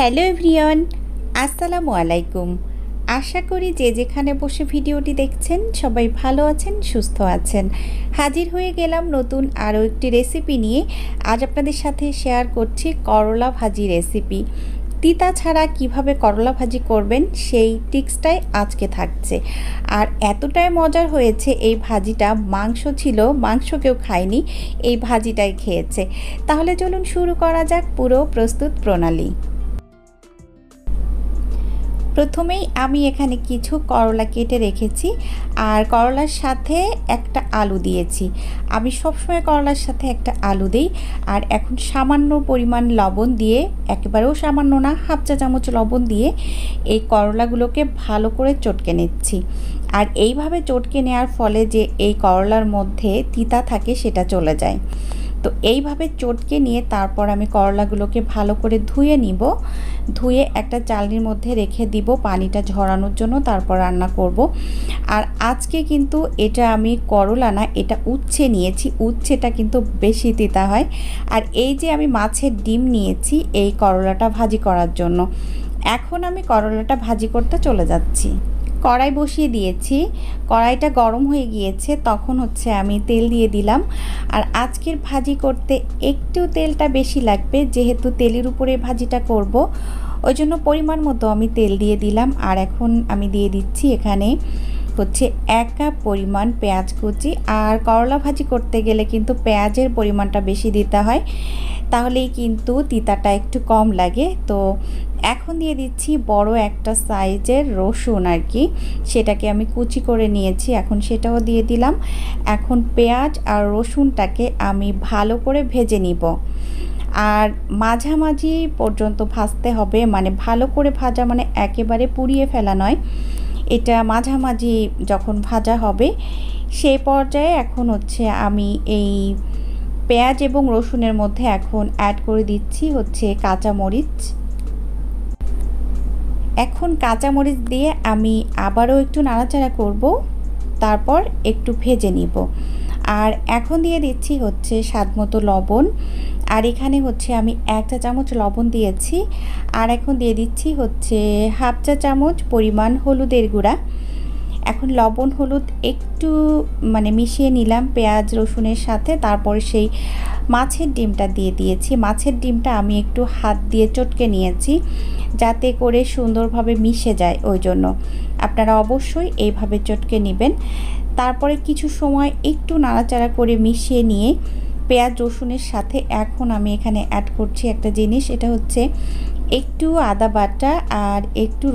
Hello everyone, আসসালামু আলাইকুম। আশা করি যে যেখানে বসে ভিডিওটি দেখছেন সবাই ভালো আছেন, সুস্থ আছেন। হাজির হয়ে গেলাম নতুন আরও একটি রেসিপি নিয়ে। আজ আপনাদের সাথে শেয়ার করছি করলা ভাজি রেসিপি। তিতা ছাড়া কিভাবে করলা ভাজি করবেন সেই টিপসটাই আজকে থাকছে। আর এতটাই মজার হয়েছে এই ভাজিটা, মাংস ছিল, মাংস কেউ খায়নি, এই ভাজিটাই খেয়েছে। তাহলে চলুন শুরু করা যাক পুরো প্রস্তুত প্রণালী। প্রথমেই আমি এখানে কিছু করলা কেটে রেখেছি আর করলার সাথে একটা আলু দিয়েছি। আমি সবসময় করলার সাথে একটা আলু দিই। আর এখন সামান্য পরিমাণ লবণ দিয়ে, একেবারেও সামান্য না, হাফ চা চামচ লবণ দিয়ে এই করলাগুলোকে ভালো করে চটকে নিচ্ছি। আর এইভাবে চটকে নেওয়ার ফলে যে এই করলার মধ্যে তিতা থাকে সেটা চলে যায়। তো এইভাবে চটকে নিয়ে তারপর আমি করলাগুলোকে ভালো করে ধুয়ে নিব। ধুয়ে একটা চালনির মধ্যে রেখে দিব পানিটা ঝরানোর জন্য, তারপর রান্না করব। আর আজকে কিন্তু এটা আমি করলা না, এটা উচ্ছে নিয়েছি। উচ্ছেটা কিন্তু বেশি তিতা হয়। আর এই যে আমি মাছের ডিম নিয়েছি এই করলাটা ভাজি করার জন্য। এখন আমি করলাটা ভাজি করতে চলে যাচ্ছি। কড়াই বসিয়ে দিয়েছি, কড়াইটা গরম হয়ে গিয়েছে, তখন আমি তেল দিয়ে দিলাম। আর আজকের ভাজি করতে একটু তেলটা বেশি লাগবে, যেহেতু তেলের উপরে ভাজিটা করব, ওই জন্য পরিমাণ মতো আমি তেল দিয়ে দিলাম। আর এখন আমি দিয়ে দিচ্ছি এখানে 1 কাপ পরিমাণ পেঁয়াজ কুচি। আর করলা ভাজি করতে গেলে কিন্তু পেঁয়াজের পরিমাণটা বেশি দিতে হয়, তাহলেই কিন্তু তিতাটা একটু কম লাগে। তো এখন দিয়ে দিচ্ছি বড় একটা সাইজের রসুন, আর কি সেটাকে আমি কুচি করে নিয়েছি, এখন সেটাও দিয়ে দিলাম। এখন পেঁয়াজ আর রসুনটাকে আমি ভালো করে ভেজে নিব। আর মাঝামাঝি পর্যন্ত ভাজতে হবে, মানে ভালো করে ভাজা মানে একেবারে পুড়িয়ে ফেলা নয়, এটা মাঝামাঝি যখন ভাজা হবে সেই পর্যায়ে এখন আমি এই পেঁয়াজ এবং রসুনের মধ্যে এখন অ্যাড করে দিচ্ছি কাঁচামরিচ। এখন কাঁচামরিচ দিয়ে আমি আবারও একটু নাড়াচাড়া করব, তারপর একটু ভেজে নিব। আর এখন দিয়ে দিচ্ছি স্বাদমতো লবণ। আর এখানে আমি 1 চা চামচ লবণ দিয়েছি। আর এখন দিয়ে দিচ্ছি হাফ চা চামচ পরিমাণ হলুদের গুঁড়া। এখন লবণ হলুদ একটু মিশিয়ে নিলাম পেঁয়াজ রসুনের সাথে। তারপরে সেই মাছের ডিমটা দিয়ে দিয়েছি। মাছের ডিমটা আমি একটু হাত দিয়ে চটকে নিয়েছি যাতে করে সুন্দরভাবে মিশে যায়, ওই জন্য আপনারা অবশ্যই এইভাবে চটকে নেবেন। তারপরে কিছু সময় একটু নাড়াচাড়া করে মিশিয়ে নিয়ে পেঁয়াজ রসুনের সাথে এখন আমি এখানে অ্যাড করছি একটা জিনিস, এটা একটু আদা বাটা আর একটু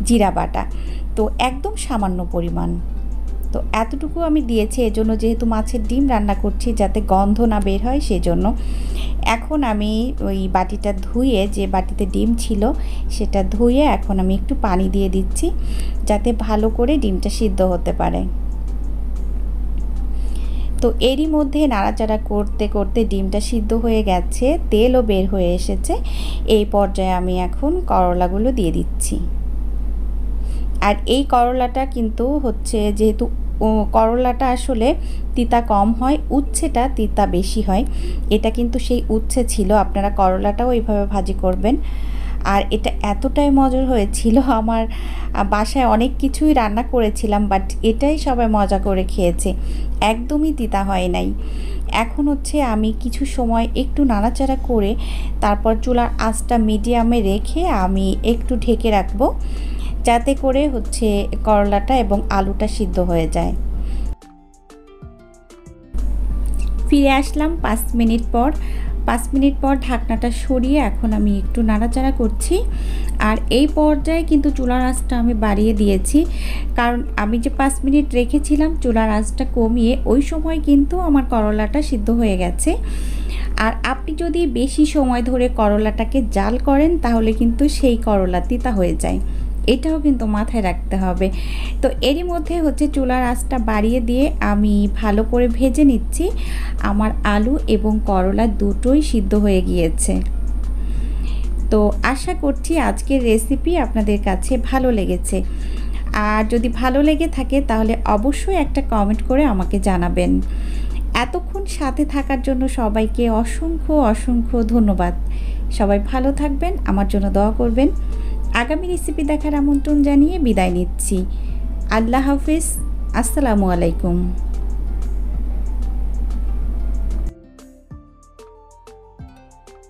জিরা বাটা। তো একদম সামান্য পরিমাণ, তো এতটুকু আমি দিয়েছি এজন্য, যেহেতু মাছের ডিম রান্না করছি যাতে গন্ধ না বের হয় সেজন্য। এখন আমি ওই বাটিটা ধুয়ে, যে বাটিতে ডিম ছিল সেটা ধুয়ে এখন আমি একটু পানি দিয়ে দিচ্ছি যাতে ভালো করে ডিমটা সিদ্ধ হতে পারে। তো এরই মধ্যে নাড়াচাড়া করতে করতে ডিমটা সিদ্ধ হয়ে গেছে, তেলও বের হয়ে এসেছে। এই পর্যায়ে আমি এখন করলাগুলো দিয়ে দিচ্ছি। আর এই করলাটা কিন্তু যেহেতু করলাটা আসলে তিতা কম হয়, উচ্ছেটা তিতা বেশি হয়। এটা কিন্তু সেই উচ্ছে ছিল, আপনারা করলাটাও এইভাবে ভাজি করবেন। আর এটা এতটাই মজার হয়েছিল, আমার বাসায় অনেক কিছুই রান্না করেছিলাম, বাট এটাই সবাই মজা করে খেয়েছে, একদমই তিতা হয় নাই। এখন আমি কিছু সময় একটু নাড়াচাড়া করে তারপর চুলার আঁচটা মিডিয়ামে রেখে আমি একটু ঢেকে রাখবো, যাতে করে করলাটা এবং আলুটা সিদ্ধ হয়ে যায়। ফিরে আসলাম 5 মিনিট পর। 5 মিনিট পর ঢাকনাটা সরিয়ে এখন আমি একটু নাড়াচাড়া করছি। আর এই পর্যায়ে কিন্তু চুলার আঁচটা আমি বাড়িয়ে দিয়েছি, কারণ আমি যে 5 মিনিট রেখেছিলাম চুলার আঁচটা কমিয়ে, ওই সময় কিন্তু আমার করলাটা সিদ্ধ হয়ে গেছে। আর আপনি যদি বেশি সময় ধরে করলাটাকে জাল করেন তাহলে কিন্তু সেই করলা তিতা হয়ে যায়, এটাও কিন্তু মাথায় রাখতে হবে। তো এরই মধ্যে চুলার আঁচটা বাড়িয়ে দিয়ে আমি ভালো করে ভেজে নিচ্ছি। আমার আলু এবং করলা দুটোই সিদ্ধ হয়ে গিয়েছে। তো আশা করছি আজকের রেসিপি আপনাদের কাছে ভালো লেগেছে। আর যদি ভালো লেগে থাকে তাহলে অবশ্যই একটা কমেন্ট করে আমাকে জানাবেন। এতক্ষণ সাথে থাকার জন্য সবাইকে অসংখ্য অসংখ্য ধন্যবাদ। সবাই ভালো থাকবেন, আমার জন্য দোয়া করবেন। আগামী রেসিপি দেখার আমন্ত্রণ জানিয়ে বিদায় নিচ্ছি। আল্লাহ হাফিজ। আসসালামু আলাইকুম।